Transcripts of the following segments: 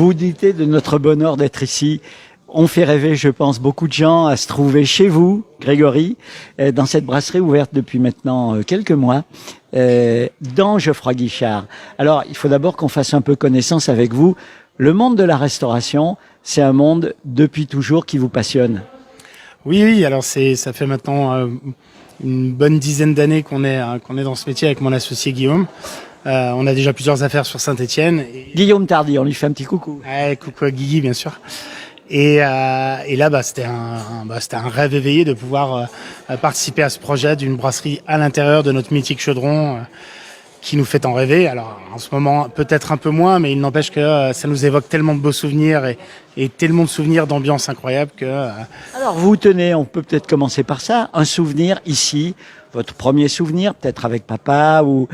vous doutez de notre bonheur d'être ici. On fait rêver, je pense, beaucoup de gens à se trouver chez vous, Grégory, dans cette brasserie ouverte depuis maintenant quelques mois, dans Geoffroy Guichard. Alors, il faut d'abord qu'on fasse un peu connaissance avec vous. Le monde de la restauration, c'est un monde depuis toujours qui vous passionne. Oui, alors ça fait maintenant une bonne dizaine d'années qu'on est dans ce métier avec mon associé Guillaume. On a déjà plusieurs affaires sur Saint-Étienne. Guillaume Tardy, on lui fait un petit coucou. Ouais, coucou à Guigui, bien sûr. Et là, c'était un rêve éveillé de pouvoir participer à ce projet d'une brasserie à l'intérieur de notre mythique chaudron qui nous fait en rêver. Alors, en ce moment, peut-être un peu moins, mais il n'empêche que ça nous évoque tellement de beaux souvenirs et tellement de souvenirs d'ambiance incroyable que... Alors, vous tenez, on peut peut-être commencer par ça, un souvenir ici, votre premier souvenir, peut-être avec papa, ou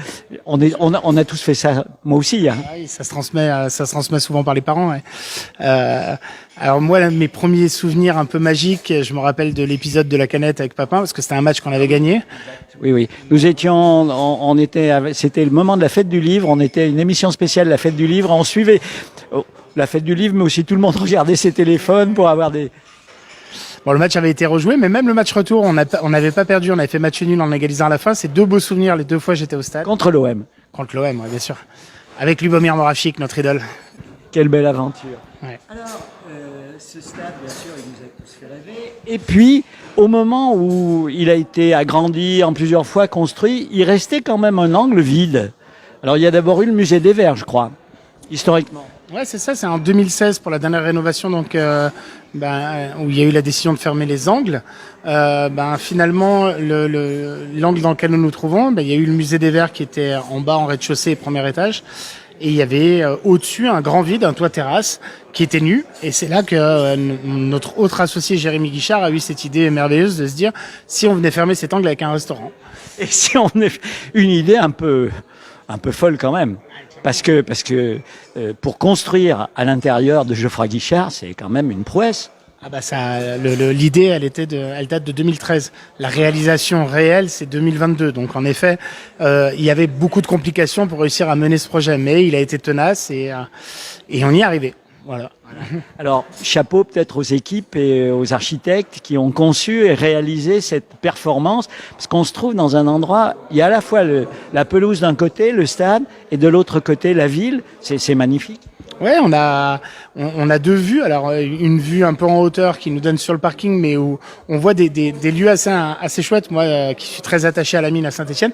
on a tous fait ça, moi aussi. Hein. Oui, ça se transmet souvent par les parents. Ouais. Alors moi, mes premiers souvenirs un peu magiques, je me rappelle de l'épisode de la canette avec papa, parce que c'était un match qu'on avait gagné. Oui. Nous étions, on était, c'était le moment de la fête du livre. On était à une émission spéciale, la fête du livre. On suivait la fête du livre, mais aussi tout le monde regardait ses téléphones pour avoir des. Bon, le match avait été rejoué, mais même le match retour, on n'avait pas perdu. On avait fait match nul en égalisant à la fin. C'est deux beaux souvenirs. Les deux fois, j'étais au stade. Contre l'OM. Contre l'OM, ouais, bien sûr. Avec Lubomir Moravchik, notre idole. Quelle belle aventure. Ouais. Alors, ce stade, bien sûr, il nous a tous fait rêver. Et puis, au moment où il a été agrandi en plusieurs fois, construit, il restait quand même un angle vide. Alors, il y a d'abord eu le musée des Verts, je crois, historiquement. Ouais, c'est ça. C'est en 2016 pour la dernière rénovation, donc où il y a eu la décision de fermer les angles. Finalement, l'angle dans lequel nous nous trouvons, il y a eu le musée des Verts qui était en bas, en rez-de-chaussée et premier étage. Et il y avait au-dessus un grand vide, un toit terrasse, qui était nu. Et c'est là que notre autre associé, Jérémy Guichard, a eu cette idée merveilleuse de se dire, si on venait fermer cet angle avec un restaurant. Et si on est une idée un peu folle quand même. Parce que pour construire à l'intérieur de Geoffroy Guichard, c'est quand même une prouesse. Ah bah ça, l'idée, elle date de 2013. La réalisation réelle, c'est 2022. Donc en effet, il y avait beaucoup de complications pour réussir à mener ce projet, mais il a été tenace et on y est arrivé. Voilà. Alors, chapeau peut-être aux équipes et aux architectes qui ont conçu et réalisé cette performance, parce qu'on se trouve dans un endroit, il y a à la fois la pelouse d'un côté, le stade, et de l'autre côté la ville. C'est magnifique. Ouais, on a deux vues. Alors une vue un peu en hauteur qui nous donne sur le parking, mais où on voit des lieux assez chouettes. Moi, qui suis très attaché à la mine à Saint-Étienne.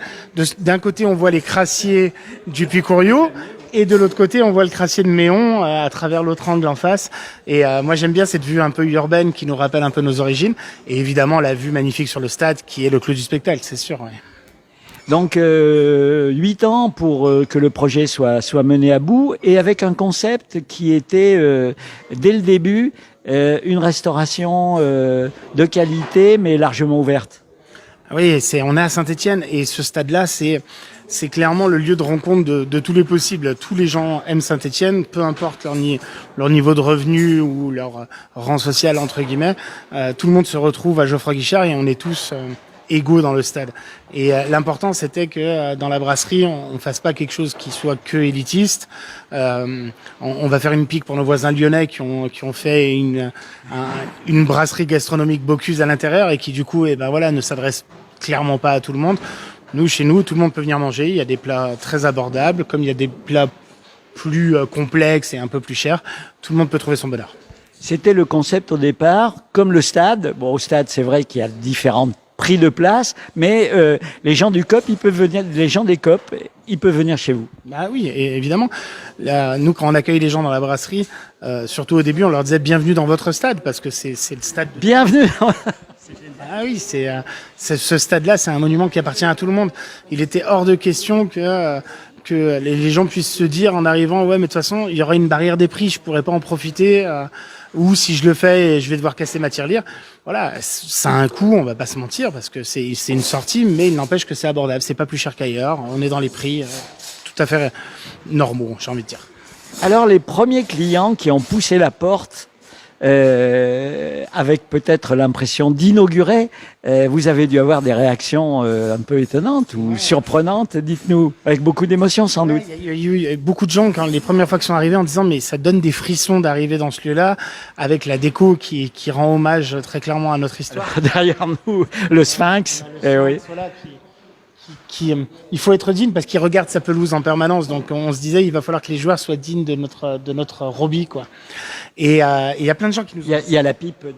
D'un côté, on voit les crassiers du Puy-Couriot. Et de l'autre côté, on voit le crassier de Méon à travers l'autre angle en face. Et moi, j'aime bien cette vue un peu urbaine qui nous rappelle un peu nos origines. Et évidemment, la vue magnifique sur le stade qui est le clou du spectacle, c'est sûr. Ouais. Donc 8 ans pour que le projet soit mené à bout, et avec un concept qui était dès le début une restauration de qualité mais largement ouverte. Oui, on est à Saint-Étienne et ce stade-là, c'est clairement le lieu de rencontre de tous les possibles. Tous les gens aiment Saint-Étienne, peu importe leur niveau de revenu ou leur rang social, entre guillemets. Tout le monde se retrouve à Geoffroy Guichard et on est tous égaux dans le stade. Et l'important, c'était que dans la brasserie, on fasse pas quelque chose qui soit que élitiste. On va faire une pique pour nos voisins lyonnais qui ont fait une brasserie gastronomique Bocuse à l'intérieur et qui du coup, ne s'adresse clairement pas à tout le monde. Chez nous, tout le monde peut venir manger. Il y a des plats très abordables, comme il y a des plats plus complexes et un peu plus chers. Tout le monde peut trouver son bonheur. C'était le concept au départ, comme le stade. Bon, au stade, c'est vrai qu'il y a différents prix de place, mais les gens du COP, ils peuvent venir. Les gens des COP, ils peuvent venir chez vous. Bah oui, et évidemment. Nous, quand on accueille les gens dans la brasserie, surtout au début, on leur disait bienvenue dans votre stade, parce que c'est le stade. Bienvenue. Ah oui, ce stade-là, c'est un monument qui appartient à tout le monde. Il était hors de question que les gens puissent se dire en arrivant, ouais, mais de toute façon, il y aura une barrière des prix, je pourrais pas en profiter, ou si je le fais, je vais devoir casser ma tirelire. Voilà, ça a un coût, on va pas se mentir, parce que c'est une sortie, mais il n'empêche que c'est abordable, c'est pas plus cher qu'ailleurs, on est dans les prix tout à fait normaux, j'ai envie de dire. Alors, les premiers clients qui ont poussé la porte avec peut-être l'impression d'inaugurer. Vous avez dû avoir des réactions un peu étonnantes ou surprenantes, dites-nous, avec beaucoup d'émotion sans doute. Il y a eu beaucoup de gens, quand les premières fois qu'ils sont arrivés, en disant mais ça donne des frissons d'arriver dans ce lieu-là, avec la déco qui rend hommage très clairement à notre histoire. Alors, derrière nous, le Sphinx. Oui. Il faut être digne parce qu'il regarde sa pelouse en permanence. Donc on se disait il va falloir que les joueurs soient dignes de notre Robbie, quoi. Et il y a plein de gens qui nous. Il y a la pipe de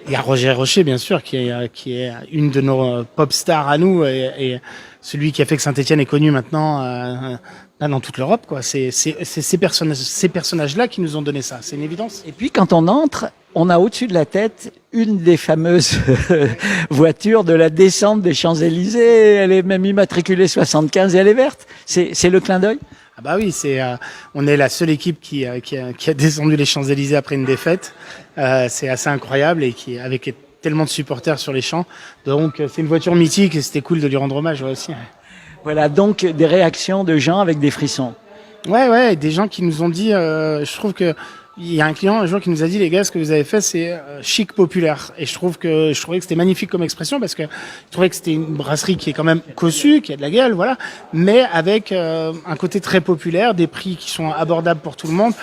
Il y a Roger Rocher, bien sûr, qui est une de nos pop stars à nous et celui qui a fait que Saint-Étienne est connu maintenant dans toute l'Europe, quoi. C'est ces personnages-là qui nous ont donné ça. C'est une évidence. Et puis quand on entre, on a au-dessus de la tête une des fameuses voitures de la descente des Champs-Élysées. Elle est même immatriculée 75 et elle est verte. C'est le clin d'œil. Ah bah oui, on est la seule équipe qui a descendu les Champs-Élysées après une défaite. C'est assez incroyable et avec tellement de supporters sur les champs. Donc c'est une voiture mythique et c'était cool de lui rendre hommage aussi. Voilà, donc des réactions de gens avec des frissons. Ouais, des gens qui nous ont dit, je trouve que il y a un client un jour qui nous a dit les gars, ce que vous avez fait c'est chic populaire, et je trouvais que c'était magnifique comme expression parce que je trouvais que c'était une brasserie qui est quand même cossue, qui a de la gueule, voilà, mais avec un côté très populaire, des prix qui sont abordables pour tout le monde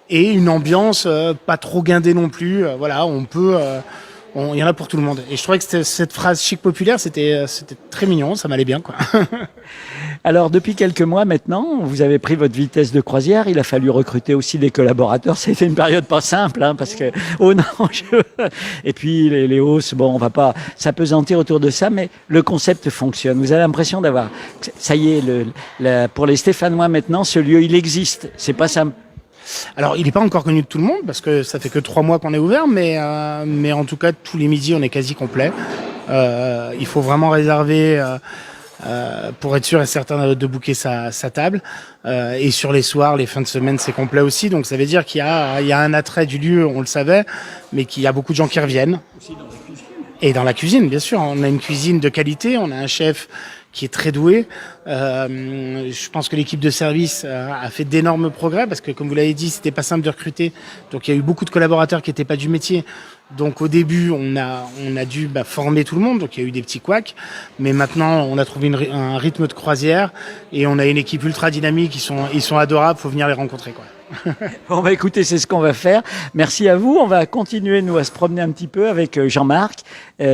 et une ambiance pas trop guindée non plus. Voilà, il y en a pour tout le monde. Et je trouvais que cette phrase chic populaire, c'était très mignon, ça m'allait bien, quoi. Alors, depuis quelques mois maintenant, vous avez pris votre vitesse de croisière. Il a fallu recruter aussi des collaborateurs. C'était une période pas simple, hein, parce que, et puis, les hausses, bon, on va pas s'apesantir autour de ça, mais le concept fonctionne. Vous avez l'impression d'avoir, ça y est, pour les Stéphanois maintenant, ce lieu, il existe. C'est pas simple. Alors, il n'est pas encore connu de tout le monde parce que ça fait que 3 mois qu'on est ouvert, mais en tout cas, tous les midis, on est quasi complet. Il faut vraiment réserver pour être sûr et certain de booker sa table. Et sur les soirs, les fins de semaine, c'est complet aussi. Donc, ça veut dire qu'il y a un attrait du lieu, on le savait, mais qu'il y a beaucoup de gens qui reviennent. Et dans la cuisine, bien sûr. On a une cuisine de qualité, on a un chef qui est très doué. Je pense que l'équipe de service a fait d'énormes progrès parce que, comme vous l'avez dit, c'était pas simple de recruter. Donc, il y a eu beaucoup de collaborateurs qui n'étaient pas du métier. Donc, au début, on a dû former tout le monde. Donc, il y a eu des petits couacs. Mais maintenant, on a trouvé un rythme de croisière et on a une équipe ultra dynamique. Ils sont adorables. Faut venir les rencontrer, quoi. Bon, bah, écoutez, c'est ce qu'on va faire. Merci à vous. On va continuer, nous, à se promener un petit peu avec Jean-Marc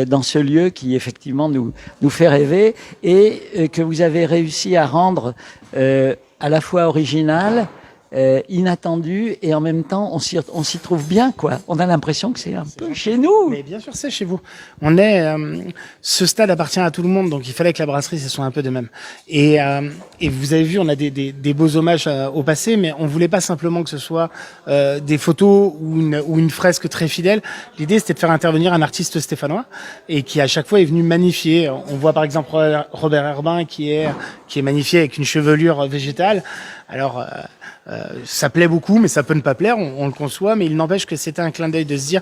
dans ce lieu qui, effectivement, nous fait rêver et que vous avez réussi à rendre à la fois original, inattendu et en même temps, on s'y trouve bien, quoi. On a l'impression que c'est un peu chez nous. Mais bien sûr, c'est chez vous. Ce stade appartient à tout le monde, donc il fallait que la brasserie, ce soit un peu de même. Et vous avez vu, on a des beaux hommages au passé, mais on voulait pas simplement que ce soit des photos ou une fresque très fidèle. L'idée, c'était de faire intervenir un artiste stéphanois et qui à chaque fois est venu magnifier. On voit par exemple Robert Herbin qui est magnifié avec une chevelure végétale. Alors ça plaît beaucoup, mais ça peut ne pas plaire, on le conçoit, mais il n'empêche que c'était un clin d'œil de se dire...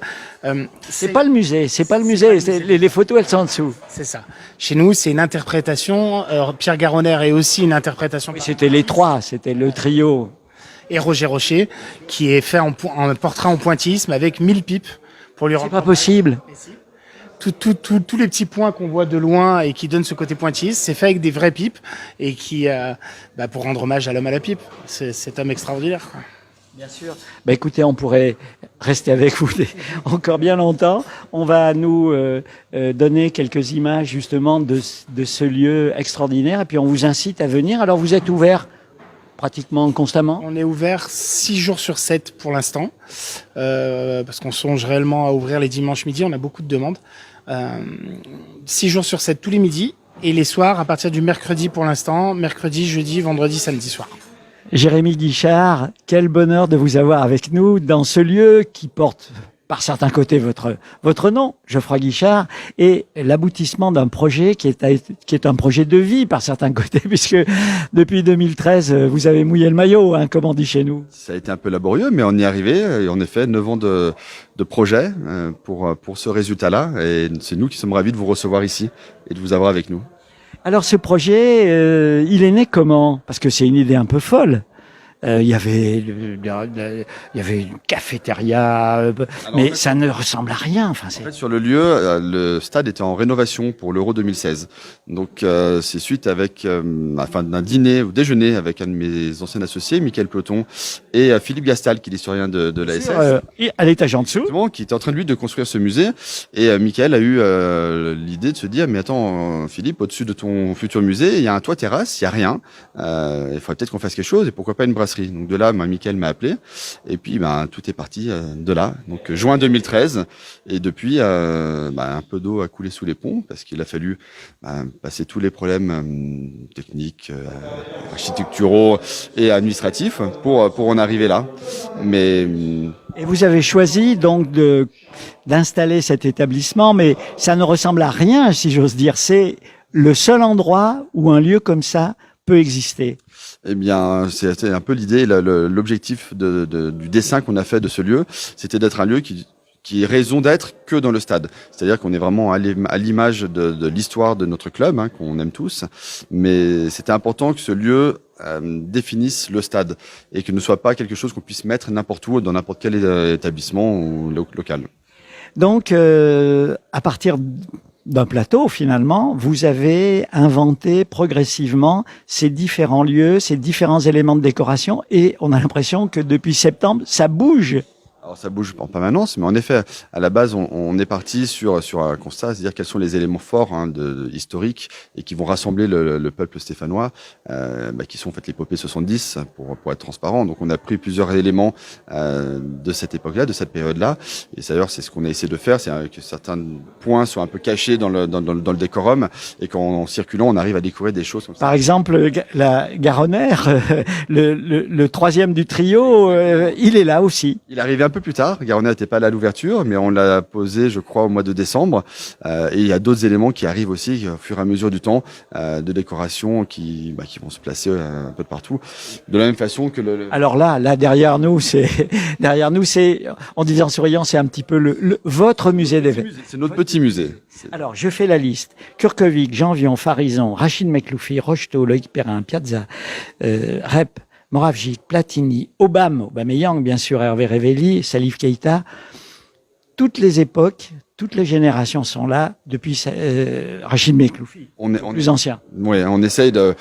c'est pas le musée, les photos, elles sont en dessous. C'est ça. Chez nous, c'est une interprétation. Pierre Garonner est aussi une interprétation. Oui, c'était les trois, c'était le trio. Et Roger Rocher, qui est fait en portrait en pointillisme avec 1000 pipes pour lui rendre... C'est pas possible. Tous les petits points qu'on voit de loin et qui donnent ce côté pointilliste, c'est fait avec des vraies pipes et qui, pour rendre hommage à l'homme à la pipe, cet homme extraordinaire, quoi. Bien sûr. Bah, écoutez, on pourrait rester avec vous encore bien longtemps. On va nous donner quelques images justement de ce lieu extraordinaire et puis on vous incite à venir. Alors vous êtes ouvert pratiquement constamment? On est ouvert 6 jours sur 7 pour l'instant, parce qu'on songe réellement à ouvrir les dimanches midi, on a beaucoup de demandes. 6 jours sur 7 tous les midis, et les soirs à partir du mercredi pour l'instant, mercredi, jeudi, vendredi, samedi soir. Jérémy Guichard, quel bonheur de vous avoir avec nous dans ce lieu qui porte par certains côtés votre nom, Geoffroy Guichard, et l'aboutissement d'un projet qui est un projet de vie par certains côtés, puisque depuis 2013, vous avez mouillé le maillot, hein, comme on dit chez nous. Ça a été un peu laborieux, mais on y est arrivé. Et en effet, 9 ans de projet pour ce résultat-là. Et c'est nous qui sommes ravis de vous recevoir ici et de vous avoir avec nous. Alors ce projet, il est né comment? Parce que c'est une idée un peu folle. il y avait une cafétéria, mais ça ne ressemble à rien. Enfin, En fait, sur le lieu, le stade était en rénovation pour l'Euro 2016. Donc, c'est suite avec, afin d'un dîner ou déjeuner avec un de mes anciens associés, Michael Ploton, et Philippe Gastal, qui est l'historien de la SS. À l'étage en dessous. Exactement, qui était en train de lui de construire ce musée. Et Michael a eu l'idée de se dire, mais attends, Philippe, au-dessus de ton futur musée, il y a un toit terrasse, il y a rien. Il faudrait peut-être qu'on fasse quelque chose, et pourquoi pas une brasserie. Donc de là, Michael m'a appelé, et puis tout est parti de là. Donc juin 2013, et depuis, un peu d'eau a coulé sous les ponts, parce qu'il a fallu passer tous les problèmes techniques, architecturaux et administratifs pour en arriver là. Mais et vous avez choisi donc d'installer cet établissement, mais ça ne ressemble à rien, si j'ose dire. C'est le seul endroit où un lieu comme ça peut exister. Eh bien, c'était un peu l'idée, l'objectif du dessin qu'on a fait de ce lieu, c'était d'être un lieu qui est raison d'être que dans le stade. C'est-à-dire qu'on est vraiment à l'image de l'histoire de notre club, qu'on aime tous, mais c'était important que ce lieu définisse le stade et que ne soit pas quelque chose qu'on puisse mettre n'importe où, dans n'importe quel établissement ou local. Donc, à partir d'un plateau, finalement, vous avez inventé progressivement ces différents lieux, ces différents éléments de décoration, et on a l'impression que depuis septembre, ça bouge. Alors ça bouge en permanence, mais en effet, à la base, on est parti sur un constat, c'est-à-dire quels sont les éléments forts historiques et qui vont rassembler le peuple stéphanois, qui sont en fait l'épopée 70 pour être transparent. Donc on a pris plusieurs éléments de cette époque-là, de cette période-là, et d'ailleurs c'est ce qu'on a essayé de faire, c'est que certains points soient un peu cachés dans le décorum et qu'en circulant, on arrive à découvrir des choses comme ça. Par exemple, la Garonnaire, le troisième du trio, il est là aussi. Il est arrivé un peu plus tard. Garonnet n'était pas là à l'ouverture, mais on l'a posé, je crois, au mois de décembre. Et il y a d'autres éléments qui arrivent aussi au fur et à mesure du temps, de décoration qui vont se placer un peu de partout. De la même façon que Alors là, derrière nous, c'est, en disant souriant, c'est un petit peu votre musée d'événements. C'est notre petit musée. Alors, je fais la liste. Kurkovic, Janvion, Farison, Rachid Mekloufi, Rocheteau, Loïc Perrin, Piazza, Rep, Moravgic, Platini, Aubameyang, bien sûr, Hervé Révelli, Salif Keïta. Toutes les époques, toutes les générations sont là depuis Rachid Mekloufi, plus ancien. Oui, on essaye de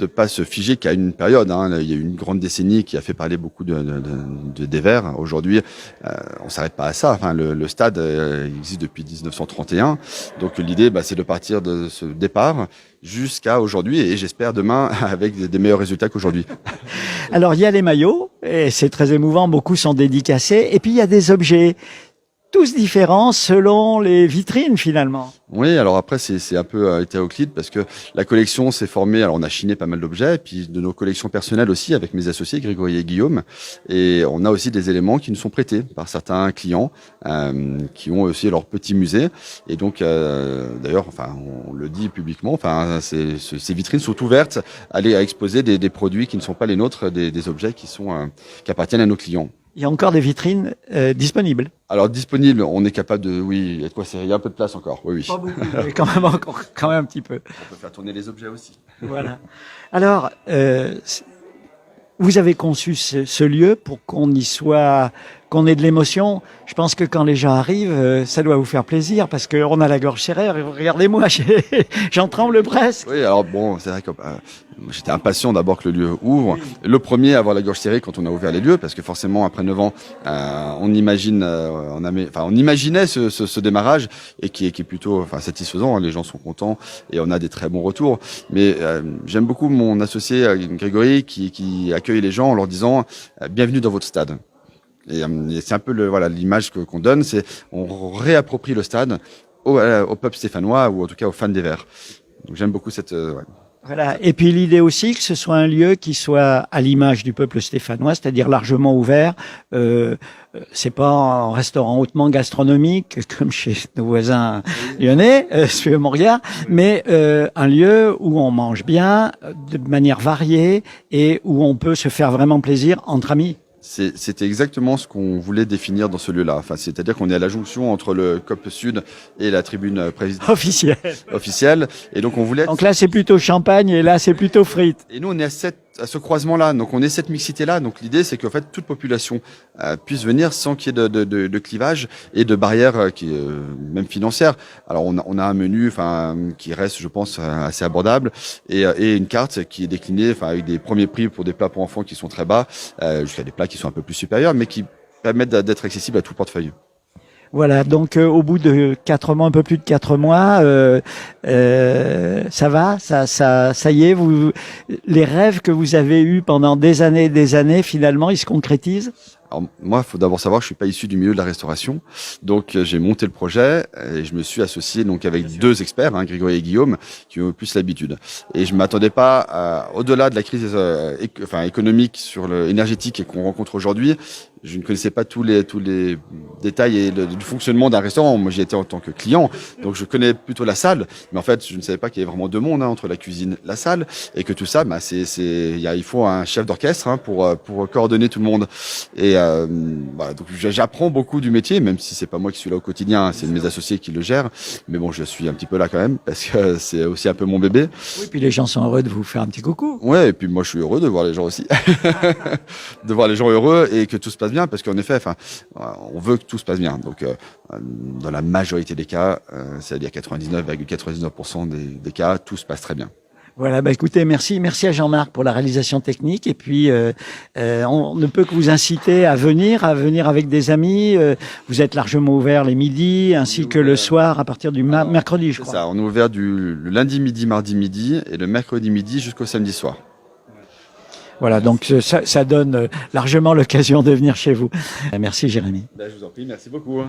pas se figer qu'à une période. Il y a eu une grande décennie qui a fait parler beaucoup des Verts. Aujourd'hui, on s'arrête pas à ça. Enfin, le stade existe depuis 1931. Donc l'idée, c'est de partir de ce départ jusqu'à aujourd'hui, et j'espère demain avec des meilleurs résultats qu'aujourd'hui. Alors il y a les maillots, et c'est très émouvant. Beaucoup sont dédicacés. Et puis il y a des objets. Tous différents selon les vitrines finalement. Oui, alors après c'est un peu hétéroclite parce que la collection s'est formée, alors on a chiné pas mal d'objets, et puis de nos collections personnelles aussi avec mes associés Grégory et Guillaume, et on a aussi des éléments qui nous sont prêtés par certains clients qui ont aussi leur petit musée, et donc d'ailleurs, on le dit publiquement, ces vitrines sont ouvertes à exposer des produits qui ne sont pas les nôtres, des objets qui appartiennent à nos clients. Il y a encore des vitrines disponibles. Alors disponible, on est capable de, oui, il y a un peu de place encore, oui. Pas beaucoup, mais quand même un petit peu. On peut faire tourner les objets aussi. Voilà. Alors, vous avez conçu ce lieu pour qu'on y soit, qu'on ait de l'émotion. Je pense que quand les gens arrivent, ça doit vous faire plaisir parce qu'on a la gorge serrée. Regardez-moi, j'en tremble presque. Oui, alors bon, c'est vrai que j'étais impatient d'abord que le lieu ouvre. Oui. Le premier à avoir la gorge serrée quand on a ouvert les lieux, parce que forcément après 9 ans, on imaginait ce démarrage et qui est plutôt satisfaisant. Les gens sont contents et on a des très bons retours. Mais j'aime beaucoup mon associé Grégory qui accueille les gens en leur disant bienvenue dans votre stade. Et c'est un peu l'image qu'on donne, c'est on réapproprie le stade au peuple stéphanois, ou en tout cas aux fans des Verts. Donc j'aime beaucoup cette Voilà. Et puis l'idée aussi que ce soit un lieu qui soit à l'image du peuple stéphanois, c'est-à-dire largement ouvert. C'est pas un restaurant hautement gastronomique comme chez nos voisins lyonnais, suivez mon regard, mais un lieu où on mange bien, de manière variée, et où on peut se faire vraiment plaisir entre amis. C'était exactement ce qu'on voulait définir dans ce lieu-là. C'est-à-dire qu'on est à la jonction entre le COP Sud et la tribune officielle. Et donc on voulait. Donc là c'est plutôt champagne et là c'est plutôt frites. Et nous on est à cette à ce croisement-là. Donc on est cette mixité-là. Donc l'idée, c'est qu'en fait toute population puisse venir sans qu'il y ait de clivage et de barrières qui même financières. Alors on a un menu, enfin qui reste, je pense, assez abordable et une carte qui est déclinée, enfin avec des premiers prix pour des plats pour enfants qui sont très bas, jusqu'à des plats qui sont un peu plus supérieurs, mais qui permettent d'être accessibles à tout le portefeuille. Voilà, donc au bout de 4 mois, un peu plus de 4 mois, ça va, ça y est, les rêves que vous avez eus pendant des années et des années, finalement, ils se concrétisent? Alors moi, il faut d'abord savoir que je suis pas issu du milieu de la restauration, donc j'ai monté le projet et je me suis associé donc avec deux experts, Grégory et Guillaume, qui ont plus l'habitude. Et je m'attendais pas au-delà de la crise économique énergétique qu'on rencontre aujourd'hui. Je ne connaissais pas tous les détails et du fonctionnement d'un restaurant. Moi, j'y étais en tant que client, donc je connais plutôt la salle, mais en fait, je ne savais pas qu'il y avait vraiment deux mondes entre la cuisine, la salle, et que tout ça, il faut un chef d'orchestre pour coordonner tout le monde. Et voilà, donc j'apprends beaucoup du métier, même si c'est pas moi qui suis là au quotidien, c'est mes associés qui le gèrent. Mais bon, je suis un petit peu là quand même parce que c'est aussi un peu mon bébé. Oui, puis les gens sont heureux de vous faire un petit coucou. Ouais, et puis moi je suis heureux de voir les gens aussi, de voir les gens heureux et que tout se passe bien, parce qu'en effet, on veut que tout se passe bien. Donc, dans la majorité des cas, c'est-à-dire 99,99% des cas, tout se passe très bien. Voilà, écoutez, merci à Jean-Marc pour la réalisation technique, et puis on ne peut que vous inciter à venir avec des amis. Vous êtes largement ouvert les midis ainsi que le soir à partir du mercredi, je crois. C'est ça, on est ouvert le lundi midi, mardi midi et le mercredi midi jusqu'au samedi soir. Voilà, donc ça donne largement l'occasion de venir chez vous. Merci Jérémy. Je vous en prie, merci beaucoup.